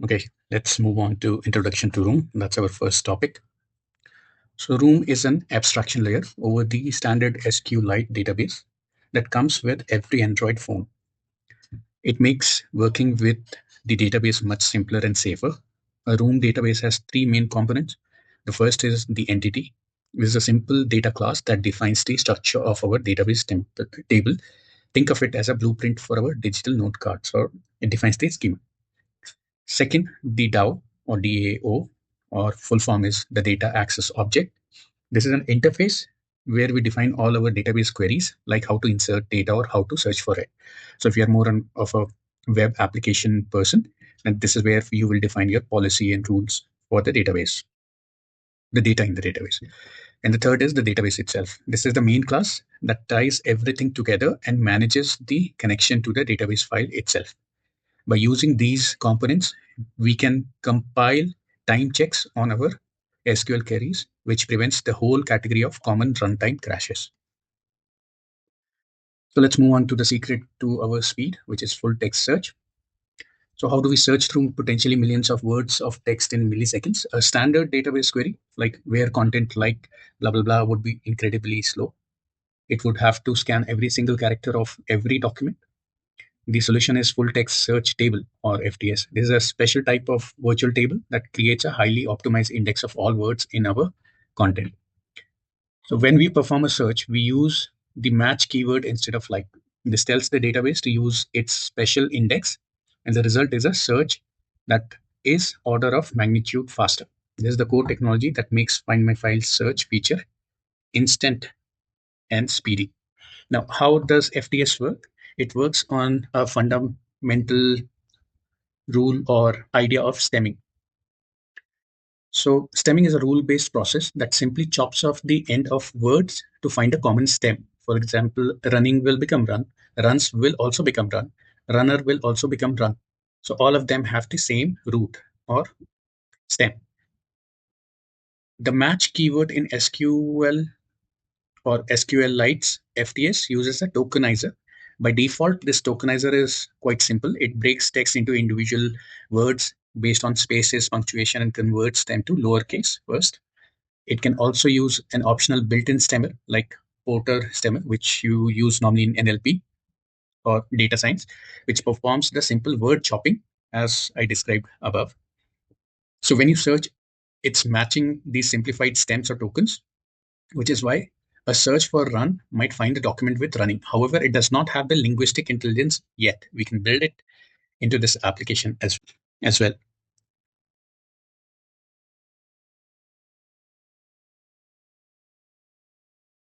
Okay, let's move on to introduction to Room. That's our first topic. So Room is an abstraction layer over the standard SQLite database that comes with every Android phone. It makes working with the database much simpler and safer. A Room database has three main components. The first is the entity, which is a simple data class that defines the structure of our database table. Think of it as a blueprint for our digital note cards, or it defines the schema. Second, the DAO or DAO, or full form is the data access object. This is an interface where we define all our database queries, like how to insert data or how to search for it. So if you're more of a web application person, then this is where you will define your policy and rules for the database, the data in the database. And the third is the database itself. This is the main class that ties everything together and manages the connection to the database file itself. By using these components, we can compile time checks on our SQL queries, which prevents the whole category of common runtime crashes. So let's move on to the secret to our speed, which is full text search. So how do we search through potentially millions of words of text in milliseconds? A standard database query, like where content like blah, blah, blah, would be incredibly slow. It would have to scan every single character of every document. The solution is full text search table, or FTS. This is a special type of virtual table that creates a highly optimized index of all words in our content. So when we perform a search, we use the match keyword instead of like. This tells the database to use its special index, and the result is a search that is order of magnitude faster. This is the core technology that makes Find My Files search feature instant and speedy. Now, how does FTS work? It works on a fundamental rule or idea of stemming. So, stemming is a rule based process that simply chops off the end of words to find a common stem. For example, running will become run, runs will also become run, runner will also become run. So, all of them have the same root or stem. The match keyword in SQL or SQLite's FTS uses a tokenizer. By default, this tokenizer is quite simple. It breaks text into individual words based on spaces, punctuation, and converts them to lowercase first. It can also use an optional built-in stemmer like Porter stemmer, which you use normally in NLP or data science, which performs the simple word chopping as I described above. So when you search, it's matching these simplified stems or tokens, which is why a search for run might find a document with running. However, it does not have the linguistic intelligence yet. We can build it into this application as well.